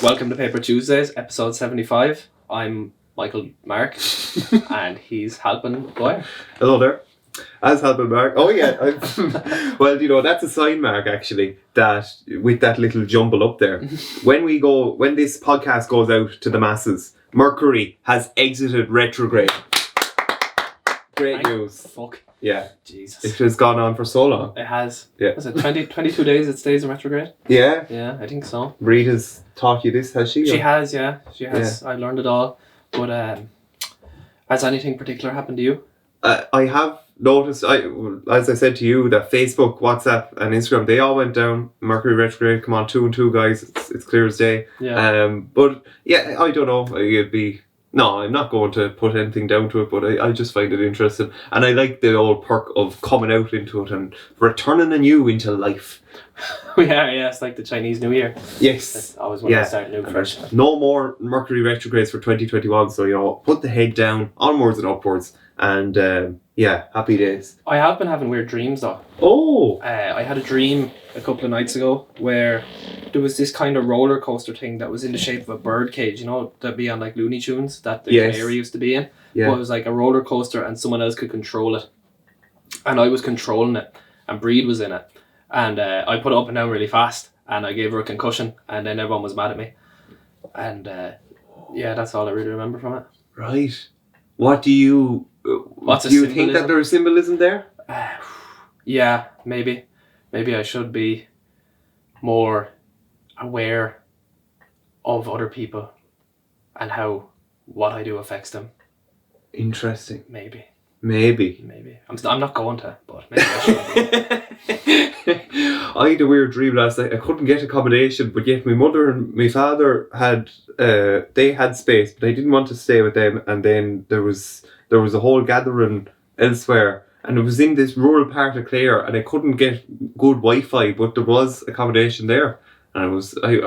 Welcome to Paper Tuesdays, episode 75. I'm Michael Mark, and he's helping Blair. Hello there. As helping Mark. Oh yeah. Well, that's a sign, Mark, actually, that with that little jumble up there. When this podcast goes out to the masses, Mercury has exited retrograde. Great news. Fuck. Yeah. Jesus. It has gone on for so long. It has. Yeah. Was it 22 days it stays in retrograde? Yeah. Yeah, I think so. Rita's taught you this, has she? She has, yeah. She has. Yeah. I learned it all. But has anything particular happened to you? I have noticed, as I said to you, that Facebook, WhatsApp and Instagram, they all went down. Mercury retrograde, come on, 2 and 2, guys. It's clear as day. Yeah. But yeah, I don't know. No, I'm not going to put anything down to it, but I just find it interesting. And I like the old perk of coming out into it and returning anew into life. Yeah, it's like the Chinese New Year. Yes. That's always when I start new fresh. No more Mercury retrogrades for 2021, so, put the head down, onwards and upwards. And, happy days. I have been having weird dreams, though. Oh! I had a dream a couple of nights ago where there was this kind of roller coaster thing that was in the shape of a bird cage, that'd be on like Looney Tunes that the canary used to be in. Yeah. But it was like a roller coaster and someone else could control it. And I was controlling it and Breed was in it. And I put it up and down really fast and I gave her a concussion and then everyone was mad at me. And that's all I really remember from it. Right. What do you... What's do you think that there's symbolism there? Yeah, maybe. Maybe I should be more aware of other people and how what I do affects them. Interesting. Maybe. I'm not going to, but maybe I should. I had a weird dream last night. I couldn't get accommodation, but yet my mother and my father had they had space, but I didn't want to stay with them. And then there was a whole gathering elsewhere, and it was in this rural part of Clare, and I couldn't get good Wi-Fi, but there was accommodation there. And I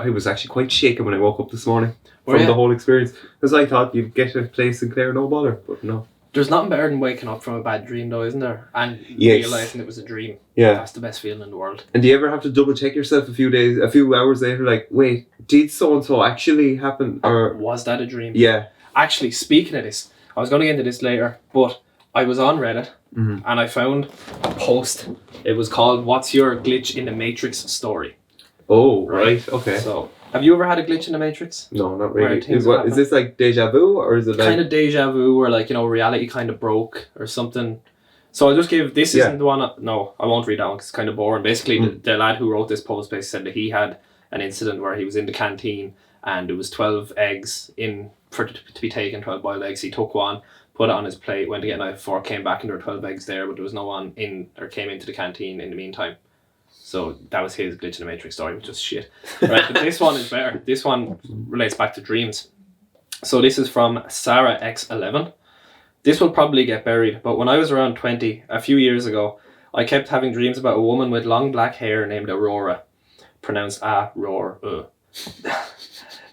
was actually quite shaken when I woke up this morning from the whole experience, because I thought you'd get a place in Clare, no bother, but no. There's nothing better than waking up from a bad dream, though, isn't there? And realising it was a dream. Yeah. That's the best feeling in the world. And do you ever have to double check yourself a few hours later, like, wait, did so-and-so actually happen? Or was that a dream? Yeah. Actually, speaking of this, I was going to get into this later, but I was on Reddit and I found a post. It was called, "What's Your Glitch in the Matrix Story?" Oh, right. Okay. So, have you ever had a glitch in the Matrix? No, not really. Is this like deja vu, or is it like... kind of deja vu, or like, reality kind of broke or something? So I'll just give... This isn't the one... No, I won't read that one because it's kind of boring. Basically, the lad who wrote this post basically said that he had an incident where he was in the canteen and there was 12 eggs to be taken, 12 boiled eggs. He took one, put it on his plate, went to get a knife and fork, came back and there were 12 eggs there, but there was no one came into the canteen in the meantime. So that was his glitch in the Matrix story, which was shit. Right, but this one is better. This one relates back to dreams. So this is from Sarah X11. This will probably get buried, but when I was around 20, a few years ago, I kept having dreams about a woman with long black hair named Aurora. Pronounced A-roar.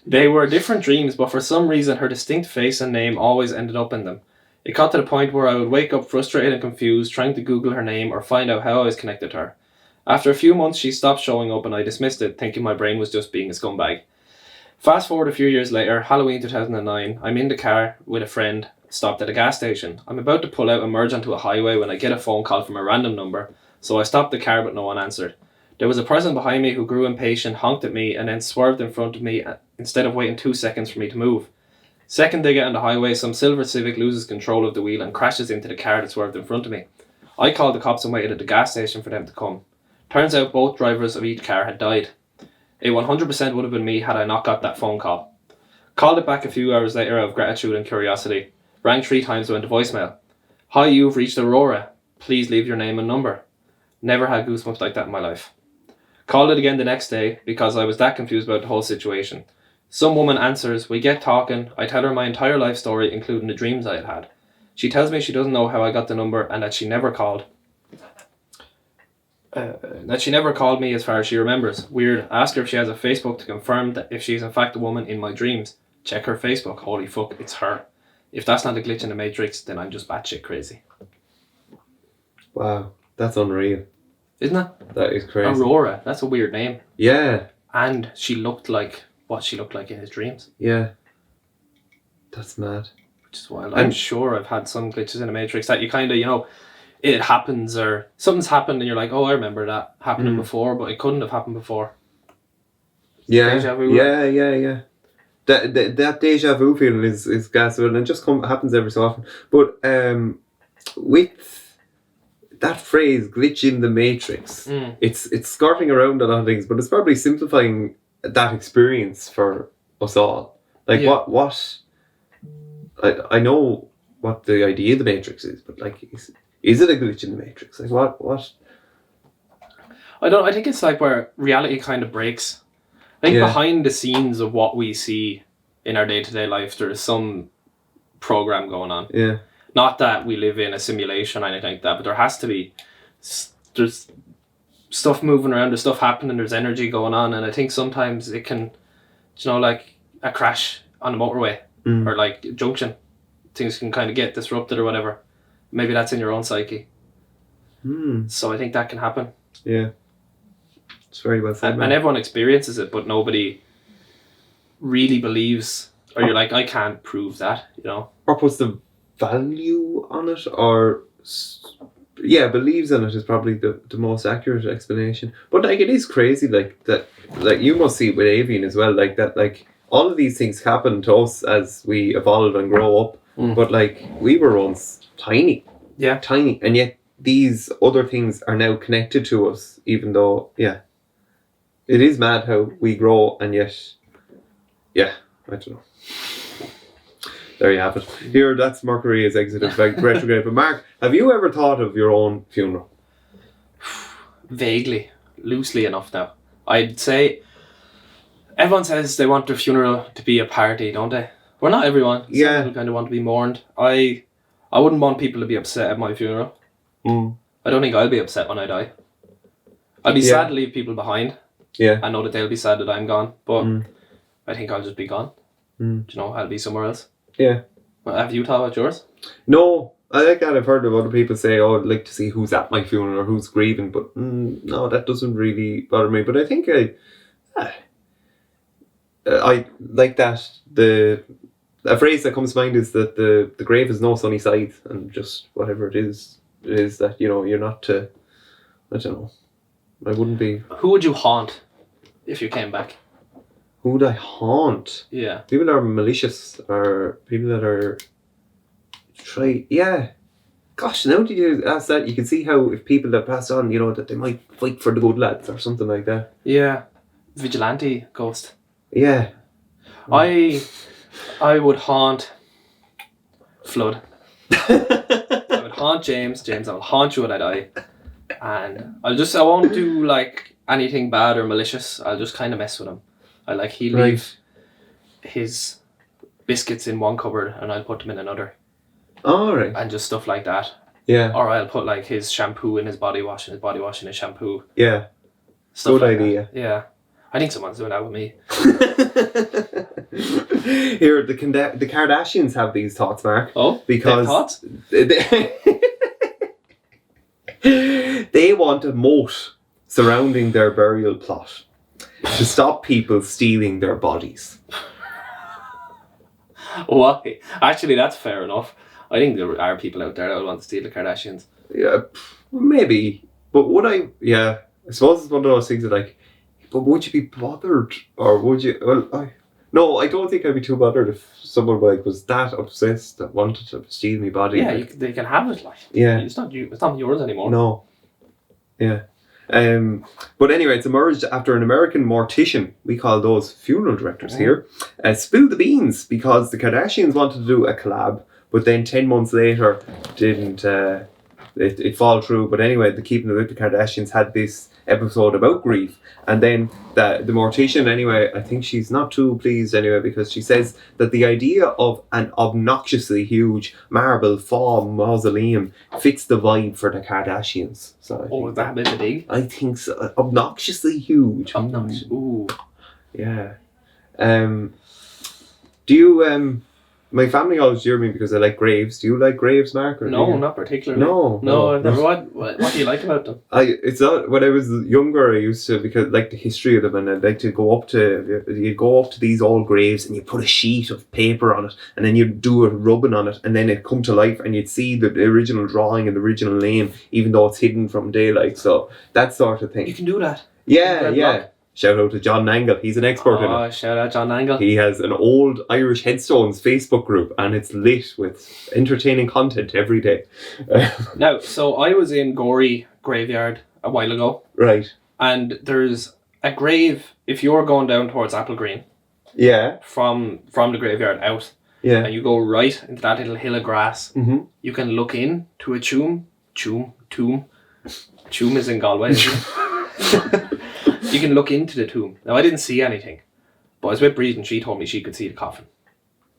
They were different dreams, but for some reason her distinct face and name always ended up in them. It got to the point where I would wake up frustrated and confused, trying to Google her name or find out how I was connected to her. After a few months, she stopped showing up and I dismissed it, thinking my brain was just being a scumbag. Fast forward a few years later, Halloween 2009, I'm in the car with a friend, stopped at a gas station. I'm about to pull out and merge onto a highway when I get a phone call from a random number, so I stopped the car but no one answered. There was a person behind me who grew impatient, honked at me, and then swerved in front of me instead of waiting 2 seconds for me to move. Second they get on the highway, some silver Civic loses control of the wheel and crashes into the car that swerved in front of me. I called the cops and waited at the gas station for them to come. Turns out both drivers of each car had died. It 100% would have been me had I not got that phone call. Called it back a few hours later out of gratitude and curiosity. Rang 3 times and went to voicemail. "Hi, you've reached Aurora. Please leave your name and number." Never had goosebumps like that in my life. Called it again the next day because I was that confused about the whole situation. Some woman answers, we get talking, I tell her my entire life story including the dreams I had had. She tells me she doesn't know how I got the number and that she never called. Me as far as she remembers. Weird. Ask her if she has a Facebook to confirm that if she's in fact a woman in my dreams. Check her Facebook. Holy fuck, it's her. If that's not a glitch in the Matrix, then I'm just batshit crazy. Wow, that's unreal. Isn't it? That is crazy. Aurora, that's a weird name. Yeah. And she looked like what she looked like in his dreams. Yeah. That's mad. Which is wild. I'm sure I've had some glitches in the Matrix that you kind of, you know, it happens or something's happened and you're like, oh, I remember that happening before, but it couldn't have happened before. Yeah. Deja vu. Yeah. That deja vu feeling is gas, and it just happens every so often. But with that phrase, glitch in the Matrix, it's skirting around a lot of things, but it's probably simplifying that experience for us all. Like what I know what the idea of the Matrix is, but like is it a glitch in the Matrix? Like what? I think it's like where reality kind of breaks. I think behind the scenes of what we see in our day-to-day life, there is some program going on. Yeah. Not that we live in a simulation or anything like that, but there has to be. There's stuff moving around, there's stuff happening, there's energy going on, and I think sometimes it can, you know, like a crash on a motorway or like a junction, things can kind of get disrupted or whatever. Maybe that's in your own psyche. So I think that can happen. Yeah. It's very well said. And everyone experiences it, but nobody really believes, or you're like, I can't prove that, you know. Or puts the value on it, or believes in it is probably the most accurate explanation. But like, it is crazy, like that, like you must see it with Avian as well, like that, like all of these things happen to us as we evolve and grow up. But like we were once tiny, and yet these other things are now connected to us, even though it is mad how we grow, and yet I don't know. There you have it. Here, that's Mercury's exited by retrograde. But Mark, have you ever thought of your own funeral? Vaguely, loosely enough now. I'd say everyone says they want their funeral to be a party, don't they? Well, not everyone. Some people kind of want to be mourned. I wouldn't want people to be upset at my funeral. I don't think I'll be upset when I die. I'll be sad to leave people behind. Yeah. I know that they'll be sad that I'm gone, but I think I'll just be gone. Do you know, I'll be somewhere else. Yeah. Well, have you thought about yours? No, I like that. I've heard of other people say, oh, I'd like to see who's at my funeral or who's grieving, but no, that doesn't really bother me. But I think I like that. A phrase that comes to mind is that the grave is no sunny side, and just whatever it is that, you know, you're not to, I don't know. I wouldn't be. Who would you haunt if you came back? Who would I haunt? Yeah. People that are malicious, or people that are Gosh, now that you ask that, you can see how if people that passed on, you know, that they might fight for the good lads or something like that. Yeah. Vigilante ghost. Yeah. I would haunt Flood. I would haunt James. James, I will haunt you when I die. And I won't do like anything bad or malicious. I'll just kind of mess with him. He'll leave his biscuits in one cupboard and I'll put them in another. All right. And just stuff like that. Yeah. Or I'll put like his shampoo in his body wash and his body wash in his shampoo. Yeah. Stuff Good like idea. That. Yeah. I think someone's doing that with me. Here, the Kardashians have these thoughts, Mark. Oh, because thoughts? They want a moat surrounding their burial plot to stop people stealing their bodies. Why? Actually, that's fair enough. I think there are people out there that would want to steal the Kardashians. Yeah, maybe. But would I? Yeah, I suppose it's one of those things that like, but would you be bothered? Or would you? Well, no, I don't think I'd be too bothered if someone was that obsessed that wanted to steal my body. Yeah, they can have it. Yeah, it's not yours anymore. No. Yeah. But anyway, it's emerged after an American mortician, we call those funeral directors here, spilled the beans because the Kardashians wanted to do a collab, but then 10 months later didn't it fall through. But anyway, the Keeping It With the Kardashians had this episode about grief, and then the mortician, anyway, I think she's not too pleased anyway, because she says that the idea of an obnoxiously huge marble foam mausoleum fits the vibe for the Kardashians. So is that a bit big? I think so. Obnoxiously huge. Obnoxious. Ooh. Yeah. Do you my family always jeer me because I like graves. Do you like graves, Mark? Or No, not particularly. No. I've never. What do you like about them? It's not, when I was younger, I used to, because like the history of them, and I'd like to go up to, you'd go up to these old graves and you put a sheet of paper on it, and then you'd do a rubbing on it, and then it'd come to life, and you'd see the original drawing and the original name, even though it's hidden from daylight. So that sort of thing. You can do that. Yeah. Shout out to John Nangle. He's an expert in it. Shout out John Nangle. He has an old Irish Headstones Facebook group, and it's lit with entertaining content every day. Now, so I was in Gorey Graveyard a while ago. Right. And there's a grave, if you're going down towards Apple Green. Yeah. From the graveyard out. Yeah. And you go right into that little hill of grass. Mm-hmm. You can look in to a tomb. Tomb is in Galway, isn't it? You can look into the tomb. Now, I didn't see anything, but I was with Breed and she told me she could see the coffin.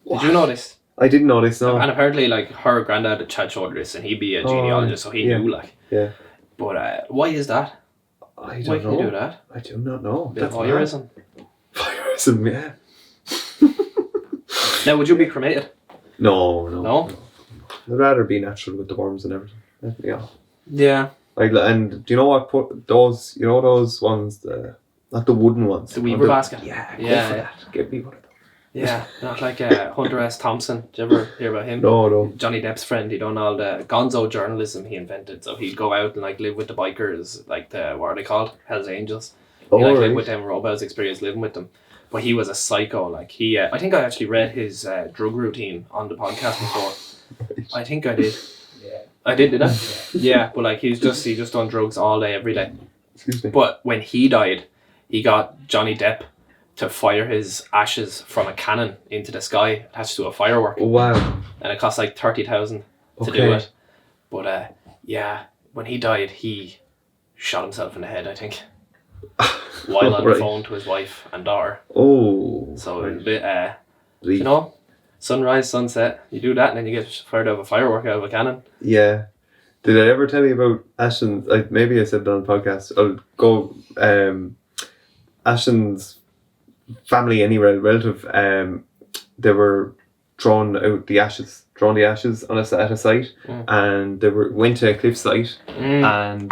Did you know this? I didn't know this, no. And apparently, like, her granddad had Chad showed her this, and he'd be a genealogist, so he knew, like. Yeah. But why is that? I don't know. Why can you do that? I do not know. Bit of voyeurism. Voyeurism, yeah. Now, would you be cremated? No. I'd rather be natural with the worms and everything. Yeah. Yeah. Like, and do you know what? Put those, those ones, not the wooden ones. The weaver basket. Yeah. Yeah. Get me one of them. Yeah, not like Hunter S. Thompson. Did you ever hear about him? No. Johnny Depp's friend. He done all the gonzo journalism he invented. So he'd go out and like live with the bikers, like what are they called? Hell's Angels. He live with them. Robo's experience living with them. But he was a psycho. Like he, I think I actually read his drug routine on the podcast before. Right. I think I did. Yeah. I did I? Yeah, but like he just done drugs all day, every day. Excuse me. But when he died, he got Johnny Depp to fire his ashes from a cannon into the sky attached to a firework. Wow. And it cost like 30,000 to do it. But when he died, he shot himself in the head, I think. While on the phone to his wife and daughter. Oh. So it was a bit, sunrise, sunset, you do that and then you get fired out of a firework out of a cannon. Yeah. Did I ever tell you about Ashton's, maybe I said it on the podcast, I'll go, Ashton's family, anyway, relative, they were throwing the ashes on at a site, and they went to a cliff site, and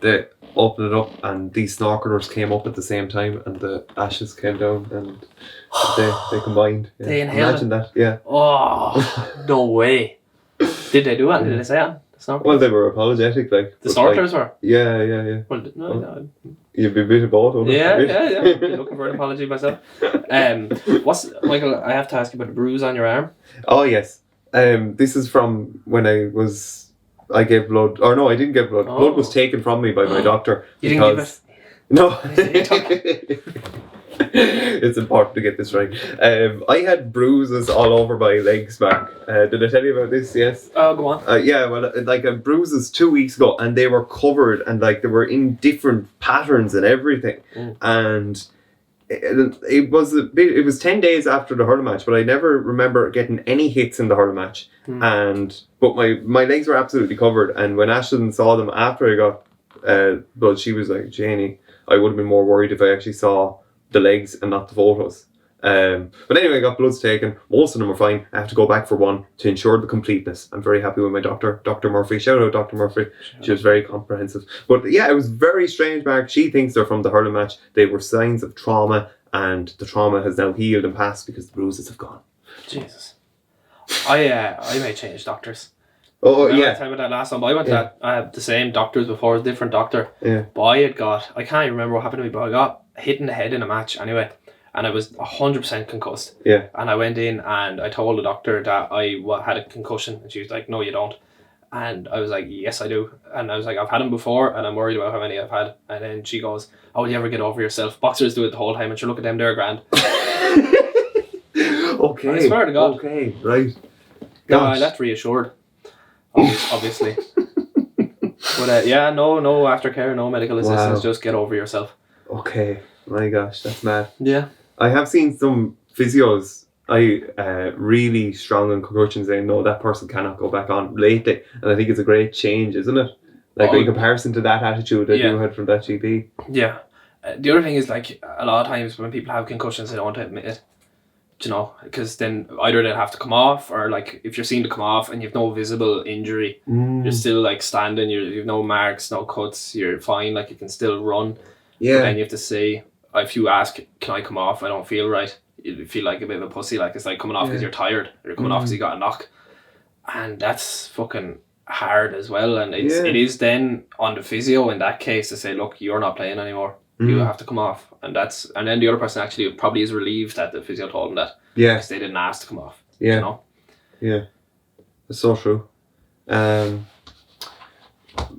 they opened it up, and these snorkelers came up at the same time, and the ashes came down, and they combined. Yeah. They inhaled. Imagine that, yeah. Oh, no way! Did they do it? Did they say it? Well, they were apologetic, like the snorkelers were. Yeah. Well, no. You'd be a bit of both, wouldn't Yeah. I'd be looking for an apology myself. Michael? I have to ask you about the bruise on your arm. Oh yes. This is from when I gave blood. Or no, I didn't give blood. Blood was taken from me by my doctor. You didn't give it? No. It's important to get this right. I had bruises all over my legs, Mark. Did I tell you about this? Yes. Oh, go on. Yeah, well, bruises 2 weeks ago, and they were covered, and they were in different patterns and everything. And it was 10 days after the hurling match, but I never remember getting any hits in the hurling match. But my legs were absolutely covered, and when Ashton saw them after I got blood, she was like, Janie, I would have been more worried if I actually saw the legs and not the photos. But anyway, I got bloods taken. Most of them were fine. I have to go back for one to ensure the completeness. I'm very happy with my doctor, Dr. Murphy. Shout out Dr. Murphy. She was very comprehensive. But yeah, it was very strange, Mark. She thinks they're from the hurling match. They were signs of trauma, and the trauma has now healed and passed because the bruises have gone. Jesus. I may change doctors. Oh, I yeah. tell you about that last time. I went to I had the same doctors before, a different doctor. Yeah. But I can't even remember what happened to me, but I got hit in the head in a match anyway. And I was 100% concussed. Yeah. And I went in and I told the doctor that I had a concussion. And she was like, no, you don't. And I was like, yes, I do. And I was like, I've had them before and I'm worried about how many I've had. And then she goes, oh, will you ever get over yourself? Boxers do it the whole time. And she'll look at them, they're grand. Okay. I swear to God. Okay, right. No, I left reassured. Obviously. But no aftercare, no medical assistance. Wow. Just get over yourself. Okay. My gosh, that's mad. Yeah. I have seen some physios really strong on concussions saying, no, that person cannot go back on lately. And I think it's a great change, isn't it? In comparison to that attitude that you had from that GP. Yeah. The other thing is, a lot of times when people have concussions, they don't want to admit it. you know, because then either they'll have to come off, or like if you're seen to come off and you've no visible injury, you're still like standing, you've no marks, no cuts, you're fine, like you can still run. Yeah. But then you have to say, if you ask, can I come off? I don't feel right. You feel like a bit of a pussy, like it's like coming off because you're tired, or you're coming off because you got a knock. And that's fucking hard as well. And it is then on the physio in that case to say, look, you're not playing anymore. You have to come off. And then the other person actually probably is relieved that the physio told them that. Yeah. Because they didn't ask to come off. Yeah. You know? Yeah. That's so true.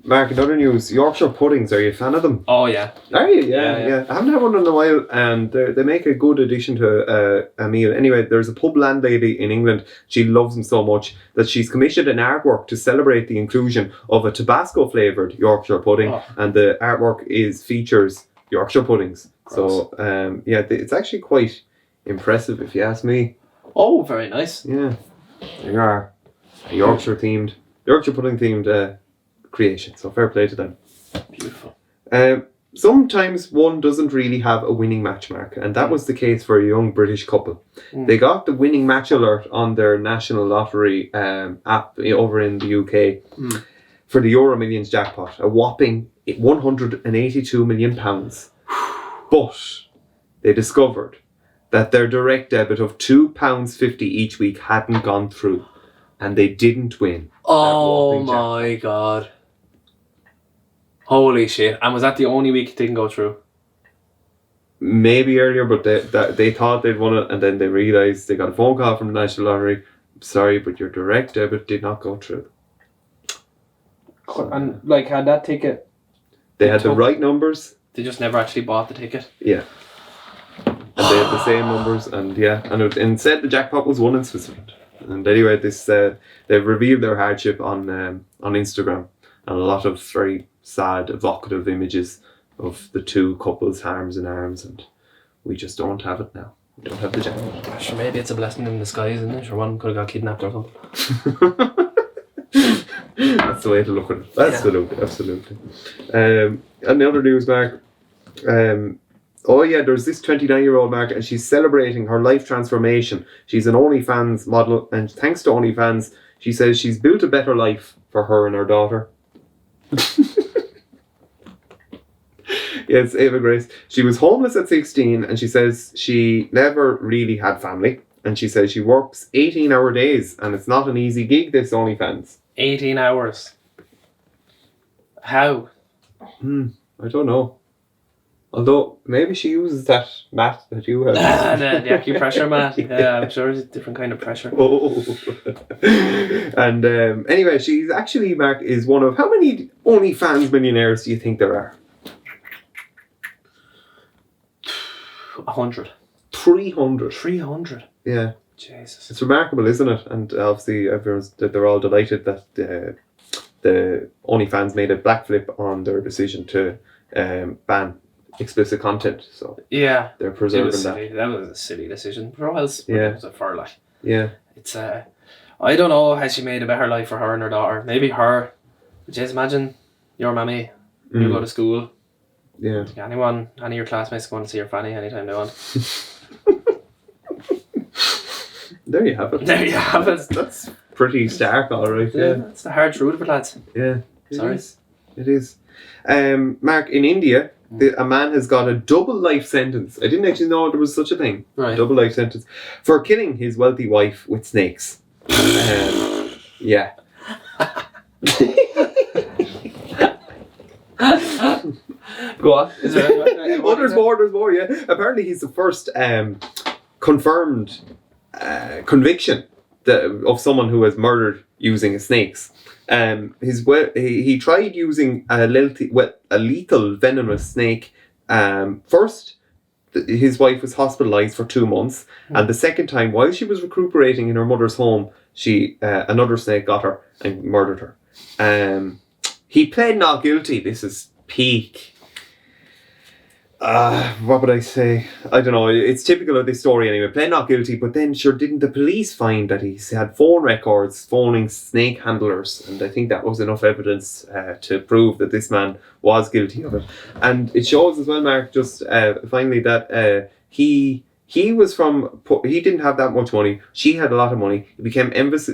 Mark, in other news, Yorkshire puddings, are you a fan of them? Oh, yeah. Are you? Yeah. I haven't had one in a while, and they make a good addition to a meal. Anyway, there's a pub landlady in England. She loves them so much that she's commissioned an artwork to celebrate the inclusion of a Tabasco-flavoured Yorkshire pudding, and the artwork features Yorkshire puddings. Gross. So, it's actually quite impressive, if you ask me. Oh, very nice. Yeah. There you are. A Yorkshire pudding themed creation, so fair play to them. Beautiful. Sometimes one doesn't really have a winning match, Mark, and that was the case for a young British couple. They got the winning match alert on their national lottery app over in the UK for the Euro Millions jackpot, a whopping £182 million. But they discovered that their direct debit of £2.50 each week hadn't gone through, and they didn't win. Oh my god. Holy shit. And was that the only week it didn't go through? Maybe earlier, but they thought they'd won it, and then they realised they got a phone call from the National Lottery. Sorry, but your direct debit did not go through. And like, had that ticket... They had the right numbers. They just never actually bought the ticket? Yeah. And they had the same numbers, and instead the jackpot was won in Switzerland. And anyway, they've revealed their hardship on Instagram, and a lot of very sad, evocative images of the two couples arms in arms, and we just don't have it now. We don't have the jackpot. Sure, maybe it's a blessing in disguise, isn't it? Sure, one could have got kidnapped or something. That's the way to look at it. Absolutely. And the other news, Mark. There's this 29-year-old Mark, and she's celebrating her life transformation. She's an OnlyFans model, and thanks to OnlyFans, she says she's built a better life for her and her daughter. Yes, Ava Grace. She was homeless at 16, and she says she never really had family. And she says she works 18-hour days, and it's not an easy gig, this OnlyFans. 18 hours. How? I don't know. Although, maybe she uses that mat that you have. The acupressure mat. Yeah, I'm sure it's a different kind of pressure. And anyway, she's actually, Mark, is one of... How many OnlyFans millionaires do you think there are? 100. 300. 300? Yeah. Jesus. It's remarkable, isn't it? And obviously, they're all delighted that the OnlyFans made a backflip on their decision to ban explicit content. So yeah, they're preserving that. That was a silly decision. For else, it was a fur like. Yeah. It's I don't know. Has she made a better life for her and her daughter? Maybe her. Just imagine your mammy. You go to school. Yeah. Any of your classmates go and see your fanny anytime they want. There you have it. That's pretty stark, all right. Yeah. That's the hard truth of it, lads. Yeah. Sorry. It is. Mark, in India, a man has got a double life sentence. I didn't actually know there was such a thing. Right. Double life sentence for killing his wealthy wife with snakes. Yeah. Go on. Is there there's more, yeah. Apparently he's the first confirmed conviction of someone who has murdered using snakes. He tried using a lethal venomous snake. First, his wife was hospitalised for 2 months, and the second time, while she was recuperating in her mother's home, another snake got her and murdered her. He pled not guilty. This is peak. What would I say? I don't know. It's typical of this story anyway. Pled not guilty, but then sure didn't the police find that he had phone records phoning snake handlers, and I think that was enough evidence to prove that this man was guilty of it. And it shows as well, Mark, just finally that he he didn't have that much money. She had a lot of money. He became envious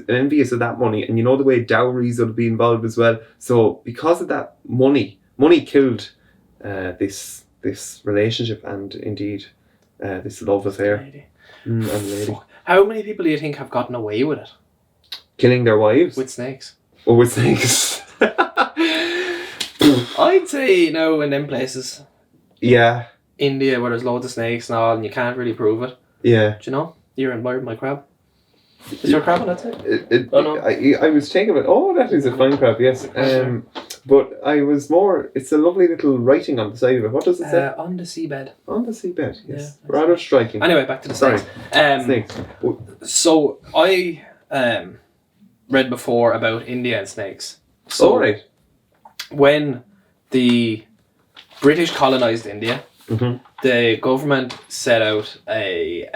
of that money. And you know the way dowries would be involved as well. So because of that money killed this relationship and indeed this love affair. And lady. How many people do you think have gotten away with it? Killing their wives? With snakes. Or with snakes. I'd say, in them places. Yeah. India, where there's loads of snakes and all, and you can't really prove it. Yeah. Do you know? You're admired my crab. Is there a crab on that side? Oh no. I was thinking about, that is a flying crab, yes. But I was more, it's a lovely little writing on the side of it. What does it say? On the seabed. On the seabed, yes. Yeah, rather striking. Anyway, back to the snakes. Snakes. So I read before about India and snakes. So right. When the British colonised India, the government set out a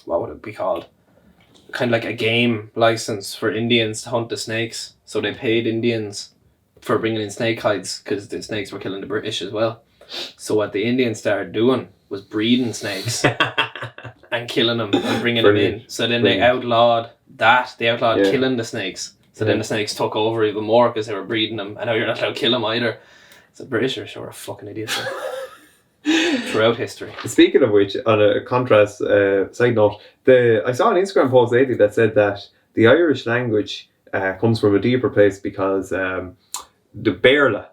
what would it be called? Kind of like a game license for Indians to hunt the snakes. So they paid Indians for bringing in snake hides because the snakes were killing the British as well. So what the Indians started doing was breeding snakes and killing them and bringing them in. So then they outlawed that. They outlawed killing the snakes. So then the snakes took over even more because they were breeding them, and now you're not allowed to kill them either. So the British are sure fucking idiots throughout history. Speaking of which, on a contrast side note, I saw an Instagram post lately that said that the Irish language comes from a deeper place because the Béarla,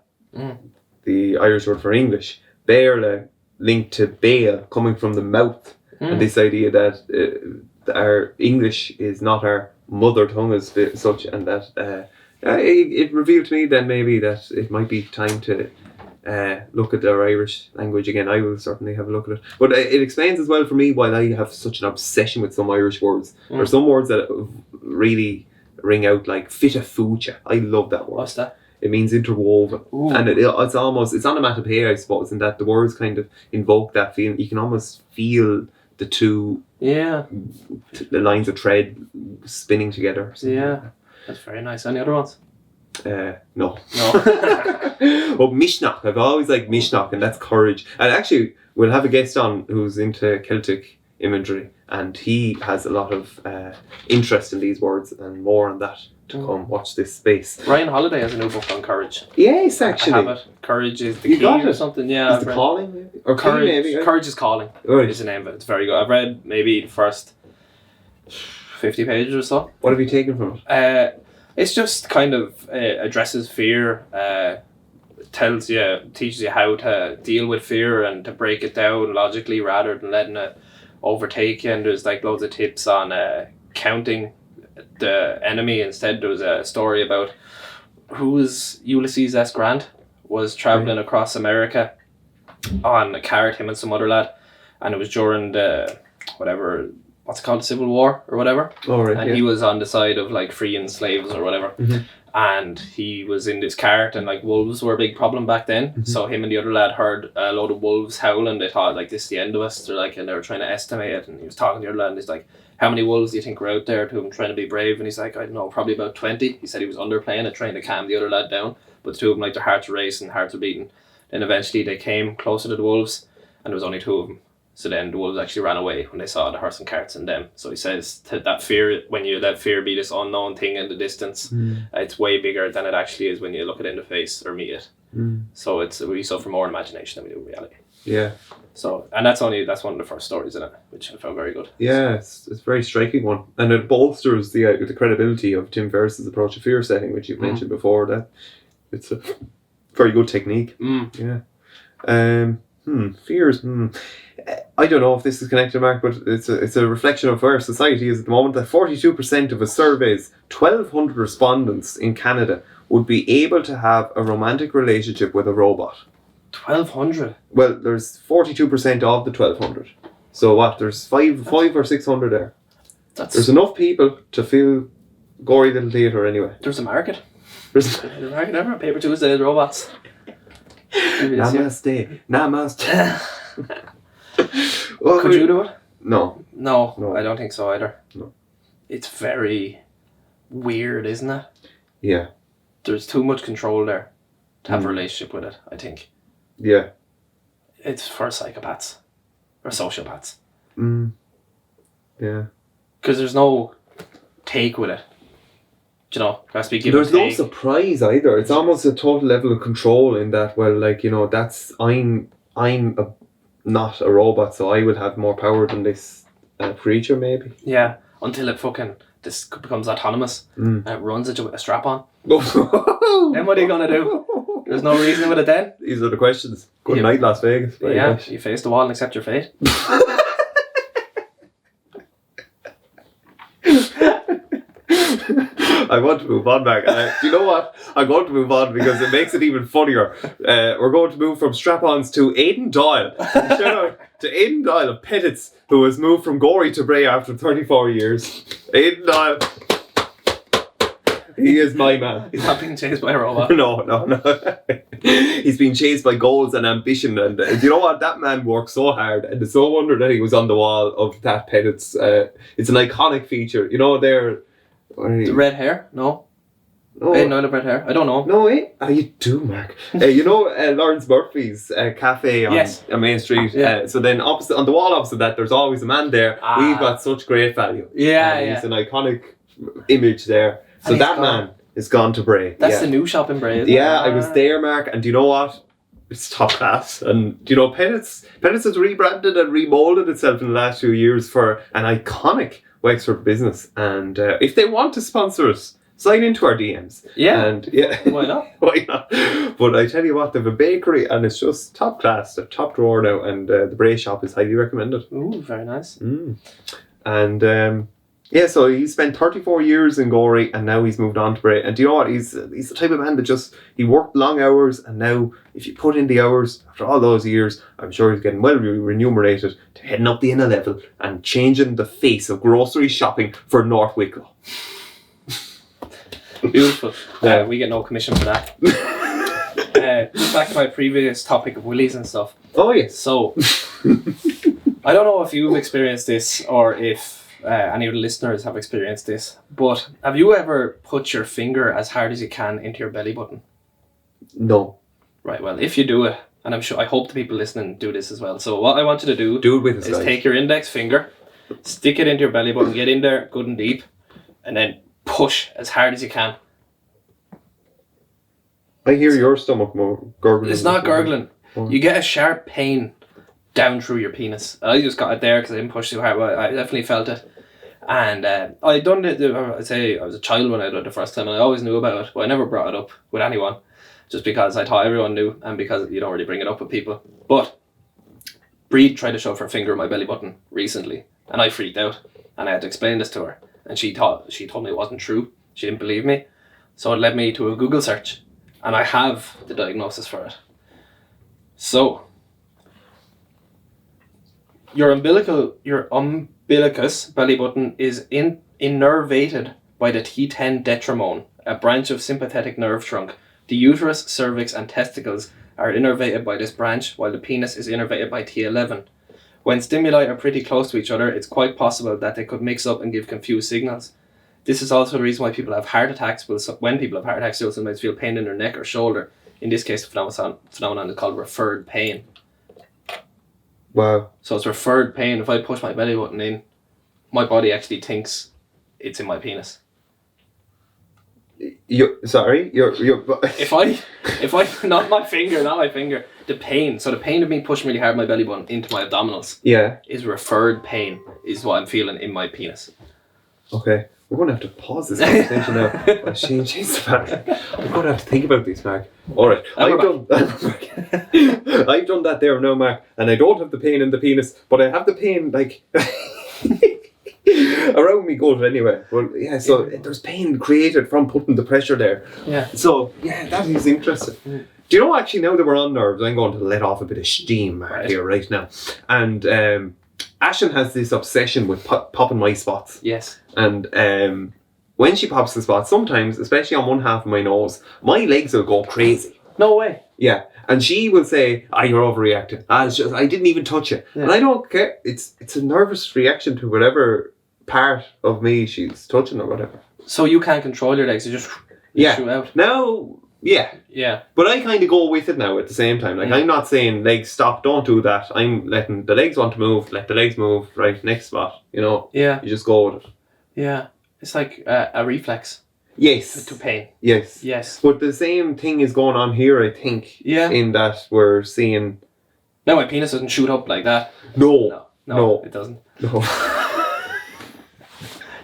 the Irish word for English, Béarla linked to Béal, coming from the mouth, and this idea that our English is not our mother tongue as such, and that it revealed to me then maybe that it might be time to look at our Irish language again. I will certainly have a look at it, but it explains as well for me why I have such an obsession with some Irish words. There are some words that really ring out, like fitafucha. I love that word. What's that? It means interwoven. Ooh. And it's onomatopoeia, I suppose, in that the words kind of invoke that feeling. You can almost feel the two the lines of thread spinning together. Yeah, that's very nice. Any other ones? No. Well, Mishnach. I've always liked Mishnach, and that's courage. And actually, we'll have a guest on who's into Celtic imagery, and he has a lot of interest in these words, and more on that to come. Watch this space. Ryan Holiday has a new book on courage. Yes, actually. I have it. Courage is the key or something. Yeah. Is the calling maybe? Or courage, key maybe? Courage is calling. Right. Is the name of it. It's very good. I've read maybe the first 50 pages or so. What have you taken from it? It's just kind of addresses fear, teaches you how to deal with fear and to break it down logically rather than letting it overtake you. And there's like loads of tips on counting the enemy. Instead, there was a story about Ulysses S. Grant was traveling across America on a cart, him and some other lad, and it was during the what's it called, the Civil War or whatever. And he was on the side of like freeing slaves or whatever. And he was in this cart, and like wolves were a big problem back then. So him and the other lad heard a load of wolves howling. They thought like, this is the end of us. And they were trying to estimate it. And he was talking to the other lad, and he's like, how many wolves do you think were out there to him trying to be brave? And he's like, I don't know, probably about 20. He said he was underplaying it, trying to calm the other lad down. But the two of them, like, their hearts were racing, hearts were beating. Then eventually they came closer to the wolves, and there was only two of them. So then the wolves actually ran away when they saw the horse and carts and them. So he says that fear, when you let fear be this unknown thing in the distance, it's way bigger than it actually is when you look it in the face or meet it. So we suffer more in imagination than we do reality. Yeah. So, and that's one of the first stories in it, which I found very good. Yeah, it's a very striking one, and it bolsters the credibility of Tim Ferriss's approach to fear setting, which you've mentioned before. That it's a very good technique. Yeah. Fears. I don't know if this is connected, Mark, but it's a reflection of where society is at the moment. That 42% of a survey's 1,200 respondents in Canada would be able to have a romantic relationship with a robot. 1,200? Well, there's 42% of the 1,200. So what? There's five or 600 there. There's enough people to fill gory little theatre anyway. There's a market. There's a market ever. Paper Tuesday, robots. Namaste. Could you do it? No, I don't think so either. No. It's very weird, isn't it? Yeah. There's too much control there to have a relationship with it, I think. Yeah. It's for psychopaths or sociopaths. Yeah. Because there's no take with it. Do you know, has to be given. There's no surprise either. It's almost a total level of control in that. Well, like, you know, that's not a robot, so I will have more power than this creature, maybe. Yeah, until it this becomes autonomous and it runs at you with a strap on. Then what are you gonna do? There's no reason with it then. These are the questions. Good night, Las Vegas. Very nice. You face the wall and accept your fate. I want to move on, Mark. Do you know what? I'm going to move on because it makes it even funnier. We're going to move from strap-ons to Aidan Doyle. Shout out to Aidan Doyle of Pettits, who has moved from Gorey to Bray after 34 years. Aidan Doyle. He is my man. He's not being chased by a robot. No. He's being chased by goals and ambition. And do you know what? That man worked so hard. And it's no wonder that he was on the wall of that Pettits. It's an iconic feature. You know, the red hair? No. I didn't know the red hair. I don't know. No, you do, Mark. You know Lawrence Murphy's cafe on Main Street? Yeah. So then on the wall opposite that, there's always a man there. We've got such great value. Yeah. He's an iconic image there. So that man is gone to Bray. That's the new shop in Bray, isn't it? Yeah, I was there, Mark, and do you know what? It's top class. And do you know, Pettits has rebranded and remolded itself in the last few years for an iconic Wexford business. And if they want to sponsor us, sign into our DMs. Yeah. And Why not? Why not? But I tell you what, they have a bakery and it's just top class. They're top drawer now, and the Bray shop is highly recommended. Ooh, very nice. And so he spent 34 years in Gorey and now he's moved on to Bray. And do you know what? He's the type of man that he worked long hours, and now if you put in the hours after all those years, I'm sure he's getting well remunerated to heading up the inner level and changing the face of grocery shopping for North Wicklow. Beautiful. We get no commission for that. Just back to my previous topic of willies and stuff. Oh, yes. So, I don't know if you've experienced this or if any of the listeners have experienced this, but have you ever put your finger as hard as you can into your belly button? No. Right, well, if you do it, and I hope the people listening do this as well. So what I want you to do it with us, is guys. take your index finger, stick it into your belly button, get in there good and deep, and then push as hard as you can. I hear your stomach gurgling. It's not gurgling. You get a sharp pain down through your penis. I just got it there because I didn't push too hard, but I definitely felt it. And I done it, I'd say I was a child when I did it the first time, and I always knew about it, but I never brought it up with anyone, just because I thought everyone knew, and because you don't really bring it up with people. But Breed tried to shove her finger in my belly button recently, and I freaked out, and I had to explain this to her, and she told me it wasn't true. She didn't believe me, so it led me to a Google search, and I have the diagnosis for it. So, your umbilicus belly button is innervated by the T10 detrimone, a branch of sympathetic nerve trunk. The uterus, cervix, and testicles are innervated by this branch, while the penis is innervated by T11. When stimuli are pretty close to each other, it's quite possible that they could mix up and give confused signals. This is also the reason why people have heart attacks. When people have heart attacks, they'll sometimes feel pain in their neck or shoulder. In this case, the phenomenon is called referred pain. Wow. So it's referred pain. If I push my belly button in, my body actually thinks it's in my penis. If I not my finger, the pain. So the pain of me pushing really hard my belly button into my abdominals. Yeah. Is referred pain. Is what I'm feeling in my penis. Okay. We're going to have to pause this conversation now. Change the back. I'm going to have to think about this, Mark. Alright. I've done that there now, Mark. And I don't have the pain in the penis, but I have the pain, like, around me gut anyway. Well, yeah, so there's pain created from putting the pressure there. Yeah. So, yeah, that is interesting. Do you know, actually, now that we're on nerves, I'm going to let off a bit of steam, Mark, here right now. And, Ashen has this obsession with popping my spots. Yes. And when she pops the spots, sometimes, especially on one half of my nose, my legs will go crazy. No way. Yeah. And she will say, you're overreacting. I didn't even touch it. Yeah. And I don't care. It's a nervous reaction to whatever part of me she's touching or whatever. So you can't control your legs, you just shoot out. Now, Yeah. Yeah. But I kind of go with it now at the same time. Like, I'm not saying, legs, stop, don't do that. I'm letting the legs want to move, let the legs move, right, next spot, you know? Yeah. You just go with it. Yeah. It's like a reflex. Yes. To pain. Yes. Yes. But the same thing is going on here, I think. Yeah. In that we're seeing... No, my penis doesn't shoot up like that. No. No, it doesn't. No.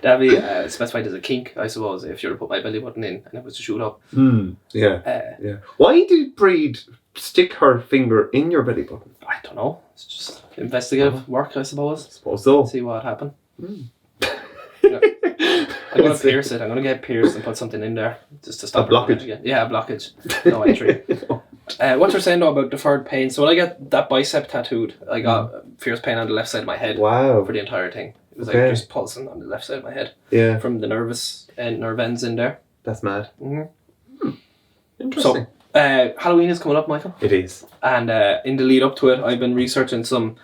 That'd be specified as a kink, I suppose, if you were to put my belly button in and it was to shoot up. Yeah. Yeah. Why did Breed stick her finger in your belly button? I don't know. It's just investigative work, I suppose. Suppose so. See what happened. I'm going to pierce it. I'm going to get pierced and put something in there just to stop a blockage. Again. Yeah, a blockage. No entry. What you're saying though about deferred pain. So when I get that bicep tattooed, I got fierce pain on the left side of my head. Wow. For the entire thing. It was like just pulsing on the left side of my head. Yeah. From the nerve ends in there. That's mad. Mm-hmm. Interesting. So, Halloween is coming up, Michael. It is. And in the lead up to it, I've been researching some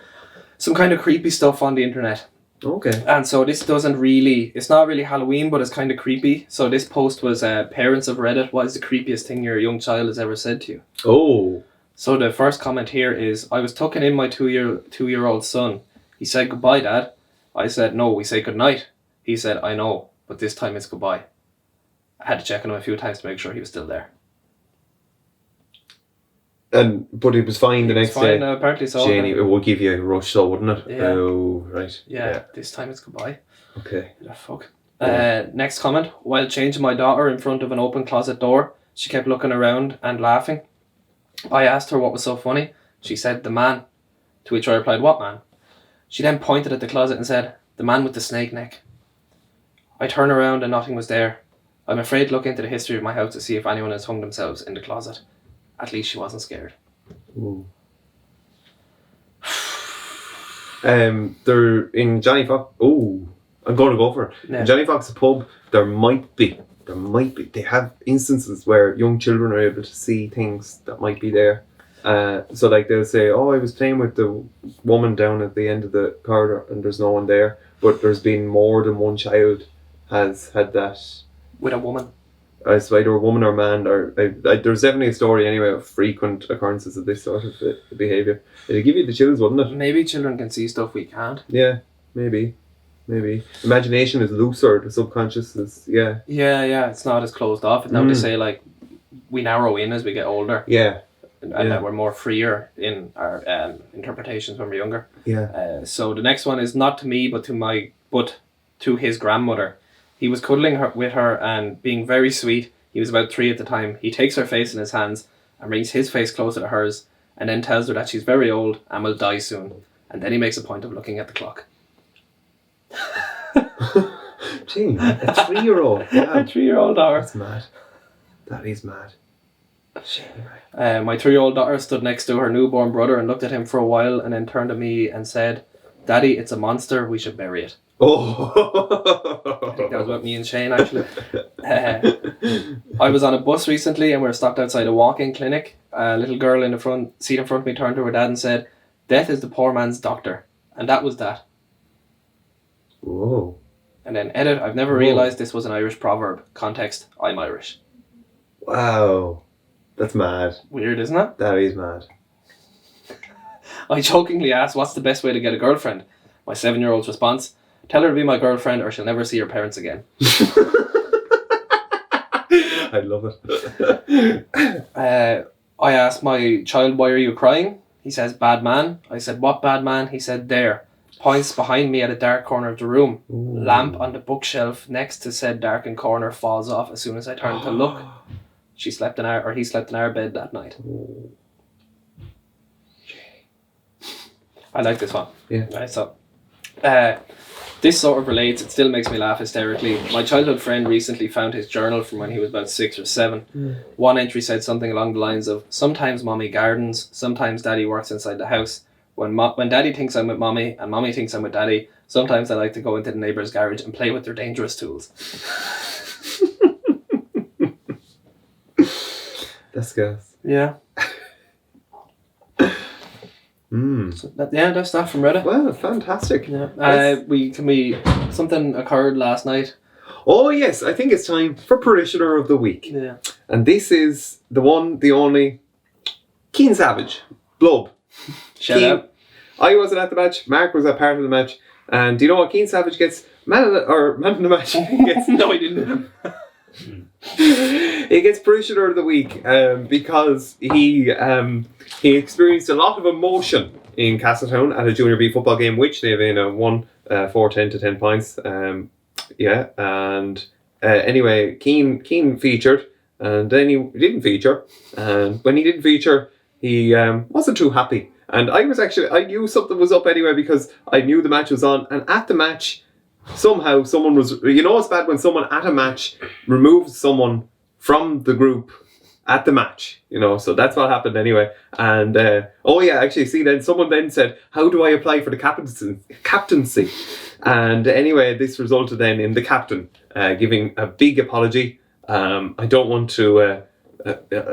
kind of creepy stuff on the internet. Okay. And so this it's not really Halloween, but it's kind of creepy. So this post was, parents of Reddit, what is the creepiest thing your young child has ever said to you? Oh. So the first comment here is, I was tucking in my two-year-old son. He said, "Goodbye, Dad." I said, "No, we say goodnight." He said, "I know, but this time it's goodbye." I had to check on him a few times to make sure he was still there. But it was fine the next day. Apparently so. Janie, it would give you a rush, though, wouldn't it? Yeah. Oh, right. Yeah, this time it's goodbye. Okay. The fuck. Next comment. While changing my daughter in front of an open closet door, she kept looking around and laughing. I asked her what was so funny. She said, "The man." To which I replied, "What man?" She then pointed at the closet and said, "The man with the snake neck." I turned around and nothing was there. I'm afraid to look into the history of my house to see if anyone has hung themselves in the closet. At least she wasn't scared. Ooh. They're in Johnny Fox. Oh, I'm going to go for it. Yeah. In Johnny Fox's pub, there might be. They have instances where young children are able to see things that might be there. So like they'll say, "Oh, I was playing with the woman down at the end of the corridor and there's no one there." But there's been more than one child has had that. With a woman. It's either a woman or man. There's definitely a story anyway of frequent occurrences of this sort of behaviour. It'd give you the chills, wouldn't it? Maybe children can see stuff we can't. Yeah, maybe. Imagination is looser, the subconscious is, yeah. Yeah, it's not as closed off. Now they say, like, we narrow in as we get older. Yeah. And that we're more freer in our interpretations when we're younger. Yeah. So the next one is not to me, but to his grandmother. He was cuddling with her and being very sweet. He was about 3 at the time. He takes her face in his hands and brings his face closer to hers and then tells her that she's very old and will die soon. And then he makes a point of looking at the clock. Gee, a 3-year-old. Wow. A 3-year-old daughter. That's mad. That is mad. My 3-year-old daughter stood next to her newborn brother and looked at him for a while and then turned to me and said, "Daddy, it's a monster. We should bury it." Oh. I think that was about me and Shane, actually. I was on a bus recently and we were stopped outside a walk-in clinic. A little girl in the front seat in front of me turned to her dad and said, "Death is the poor man's doctor." And that was that. Whoa. And then edit, I've never realised this was an Irish proverb. Context, I'm Irish. Wow. That's mad. Weird, isn't it? That is mad. I jokingly asked, "What's the best way to get a girlfriend?" My 7-year-old's response, "Tell her to be my girlfriend or she'll never see her parents again." I love it. I asked my child, "Why are you crying?" He says, "Bad man." I said, "What bad man?" He said, "There." Points behind me at a dark corner of the room. Ooh. Lamp On the bookshelf next to said darkened corner falls off as soon as I turn to look. He slept in our bed that night. Ooh. I like this one. Yeah. Right, so this sort of relates. It still makes me laugh hysterically. My childhood friend recently found his journal from when he was about 6 or 7. One entry said something along the lines of, "Sometimes mommy gardens, sometimes daddy works inside the house. When daddy thinks I'm with mommy and mommy thinks I'm with daddy, sometimes I like to go into the neighbour's garage and play with their dangerous tools." That's gas. Yeah. So that's that from Reddit. Well, fantastic. Yeah. Something occurred last night. Oh yes, I think it's time for Parishioner of the Week. Yeah. And this is the one, the only, Keen Savage, Blub. Shout out. I wasn't at the match, Mark was a part of the match, and do you know what Keen Savage gets? Man of the match. He gets, No, he didn't. he gets Parishioner of the Week because he experienced a lot of emotion in Castletown at a Junior B football game, which they've won 4-10 to 10 points. Anyway, Keane featured, and then he didn't feature, and when he didn't feature, he wasn't too happy. And I knew something was up anyway, because I knew the match was on, and at the match, somehow someone was, it's bad when someone at a match removes someone from the group at the match, so that's what happened anyway. And then someone then said, how do I apply for the captaincy? And anyway, this resulted then in the captain giving a big apology. I don't want to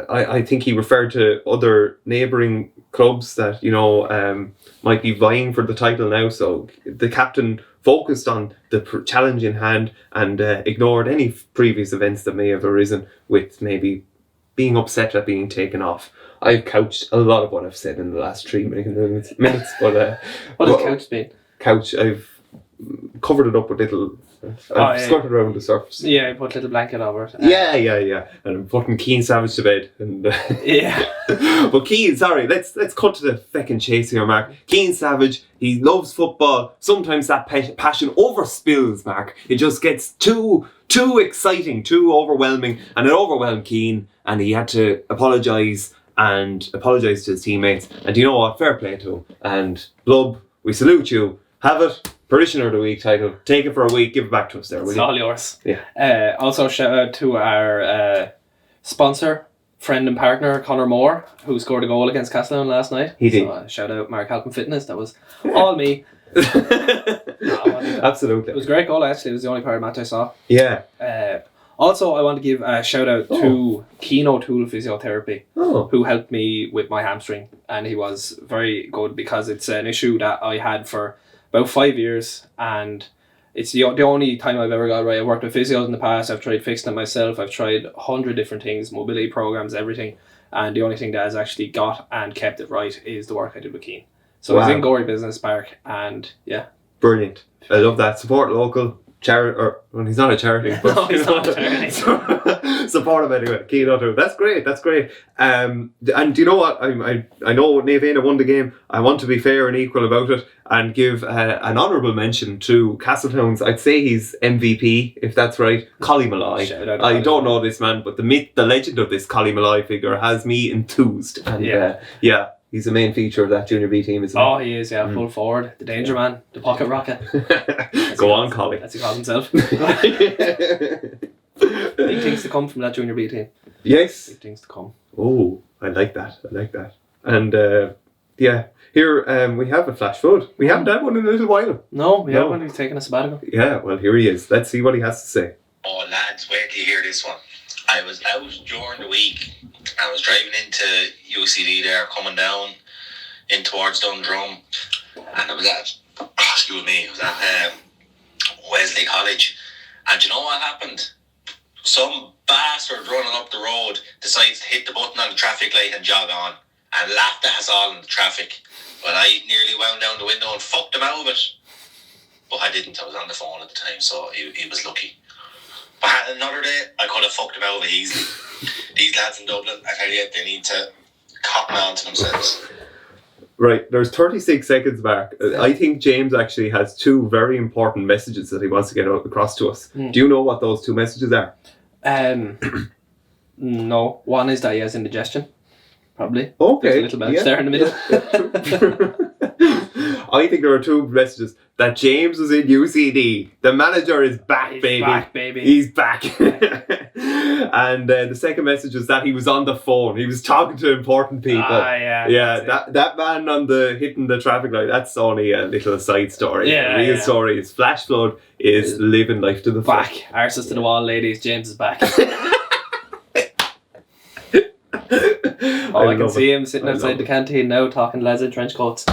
I think he referred to other neighbouring clubs that might be vying for the title now, so the captain focused on the challenge in hand and ignored any previous events that may have arisen with maybe being upset at being taken off. I've couched a lot of what I've said in the last 3 minutes, but what has couch been? Couch, I've covered it up with little. I've skirted around the surface. Yeah, I put a little blanket over it. Yeah. And I'm putting Keen Savage to bed. And yeah. But Keen, sorry, let's cut to the feckin' chase here, Mark. Keen Savage, he loves football. Sometimes that passion overspills, Mark. It just gets too exciting, too overwhelming, and it overwhelmed Keen, and he had to apologise to his teammates. And you know what? Fair play to him. And Blub, we salute you. Have it. Parishioner of the Week title. Take it for a week. Give it back to us there, will you? It's all yours. Yeah. Also, shout out to our sponsor, friend and partner, Conor Moore, who scored a goal against Castletown last night. He did. So, shout out Mark and Fitness. That was all me. Absolutely. It was a great goal, actually. It was the only part of the match I saw. Yeah. Also, I want to give a shout out to Keno Tool Physiotherapy, who helped me with my hamstring, and he was very good because it's an issue that I had for about 5 years, and it's the only time I've ever got right. I've worked with physios in the past, I've tried fixing it myself, I've tried 100 different things, mobility programs, everything, and the only thing that has actually got and kept it right is the work I did with Keane. So He's in Gorey Business Park, and yeah. Brilliant. I love that. Support local. He's not a charity. But, no, he's not a charity. Support him anyway. Keen on him. That's great. And do you know what? I know Nevena won the game. I want to be fair and equal about it and give an honourable mention to Castletown's, I'd say he's MVP, if that's right, Collie Malloy. I don't know this man, but the myth, the legend of this Collie Malloy figure has me enthused. And yeah. He's the main feature of that Junior B team, isn't he? Oh, he is, full forward. The danger man. The pocket rocket. Go on, Collie. That's he calls himself. Big things to come from that Junior B team. Yes. Big things to come. Oh, I like that. And here we have a flash flood. We haven't had one in a little while. No, we haven't. He's taken a sabbatical. Yeah, well, here he is. Let's see what he has to say. Oh, lads, wait till you hear this one. I was out during the week. I was driving into UCD there, coming down in towards Dundrum, and I was at Wesley College, and you know what happened? Some bastard running up the road decides to hit the button on the traffic light and jog on, and laughed at us all in the traffic. But I nearly wound down the window and fucked him out of it. But I didn't. I was on the phone at the time, so he was lucky. But another day, I could have fucked him out of it easily. These lads in Dublin, I tell you, they need to cotton on to themselves. Right, there's 36 seconds, Mark. I think James actually has two very important messages that he wants to get across to us. Do you know what those two messages are? No. One is that he has indigestion. Probably. Okay. There's a little bit there in the middle. I think there are two messages. That James was in UCD. The manager is back, baby. He's back. And the second message was that he was on the phone. He was talking to important people. That man on the hitting the traffic light, that's only a little side story. The real story is Flash Flood is living life to the full. Back. Arses to the wall, ladies. James is back. I can see him sitting outside the canteen now talking to lads in trench coats.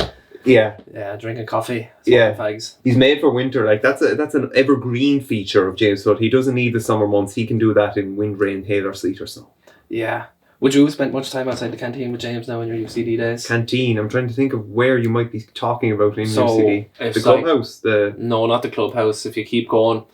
Yeah. Yeah, drinking coffee. Yeah. Fags. He's made for winter. Like that's an evergreen feature of James Flood. He doesn't need the summer months. He can do that in wind, rain, hail, or sleet or snow. Yeah. Would you have spent much time outside the canteen with James now in your UCD days? Canteen. I'm trying to think of where you might be talking about in UCD. The clubhouse. No, not the clubhouse. If you keep going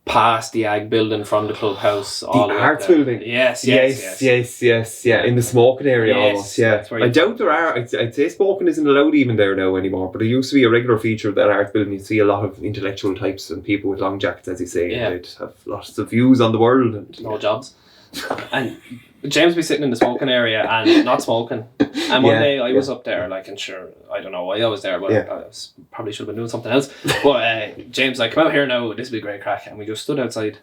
past the Ag building from the clubhouse, the arts building. Yes. Yeah. In the smoking area, almost. Yeah. I doubt there are. I'd say smoking isn't allowed even there now anymore. But it used to be a regular feature of that arts building. You'd see a lot of intellectual types and people with long jackets, as you say. Yeah. And they'd have lots of views on the world and no jobs. And James be sitting in the smoking area and not smoking. And one day I was up there, like, and sure, I don't know why I was there, but I probably should have been doing something else. But James like, come out here now, this will be a great crack. And we just stood outside.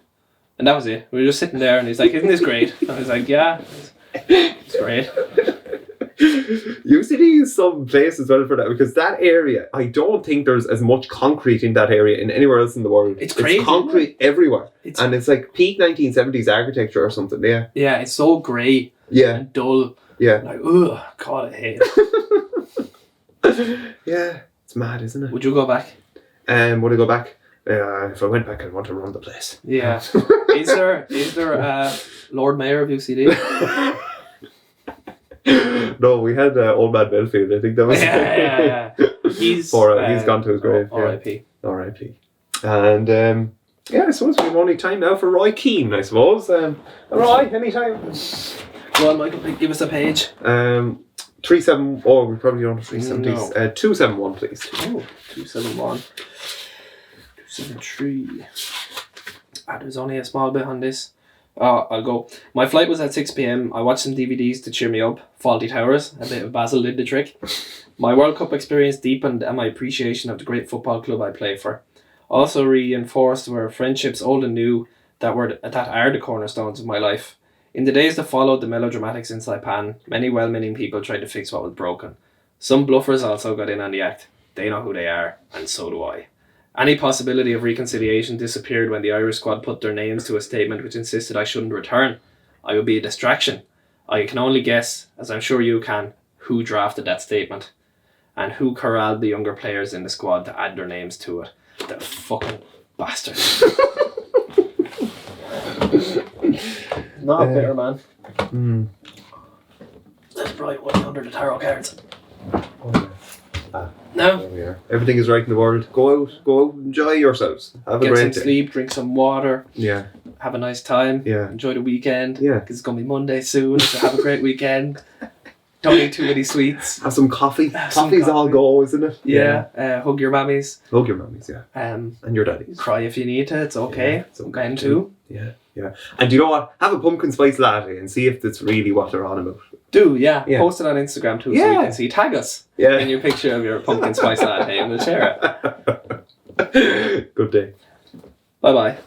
And that was it. We were just sitting there and he's like, isn't this great? And I was like, yeah, it's great. UCD is some place as well for that, because that area, I don't think there's as much concrete in that area in anywhere else in the world. It's crazy. It's concrete everywhere. And it's like peak 1970s architecture or something, yeah. Yeah, it's so grey and dull. Yeah. Like, ugh, God, I hate it. Yeah, it's mad, isn't it? Would you go back? Would I go back? If I went back, I'd want to run the place. Yeah. Is there a Lord Mayor of UCD? No, we had Old Man Belfield. I think that was. Yeah. He's gone to his grave. R.I.P. R.I.P. And I suppose we have only time now for Roy Keane. I suppose. Roy, anytime. Go on, Michael. Give us a page. 37. Oh, we probably don't have 370s. 271, please. Oh, 271. 273. There's only a small bit on this. I'll go. My flight was at 6 p.m. I watched some DVDs to cheer me up. Faulty Towers, a bit of Basil did the trick. My World Cup experience deepened and my appreciation of the great football club I play for. Also reinforced were friendships old and new that are the cornerstones of my life. In the days that followed the melodramatics in Saipan, many well-meaning people tried to fix what was broken. Some bluffers also got in on the act. They know who they are, and so do I. Any possibility of reconciliation disappeared when the Irish squad put their names to a statement which insisted I shouldn't return. I would be a distraction. I can only guess, as I'm sure you can, who drafted that statement and who corralled the younger players in the squad to add their names to it. The fucking bastards. Not bitter, man. That's bright one under the tarot cards. No. There we are. Everything is right in the world. Go out, enjoy yourselves. Have a great day. Get some sleep, drink some water. Yeah. Have a nice time. Yeah. Enjoy the weekend. Yeah. Because it's going to be Monday soon, so have a great weekend. Don't eat too many sweets. Have some coffee. Coffee's all go, isn't it? Yeah. Hug your mammies. Hug your mammies, yeah. and your daddies. Cry if you need to, it's okay. Yeah, it's okay. Men too. Yeah. And you know what? Have a pumpkin spice latte and see if that's really what they're on about. Yeah. Post it on Instagram too so we can see. Tag us in your picture of your pumpkin spice latte and we'll share it. Good day. Bye-bye.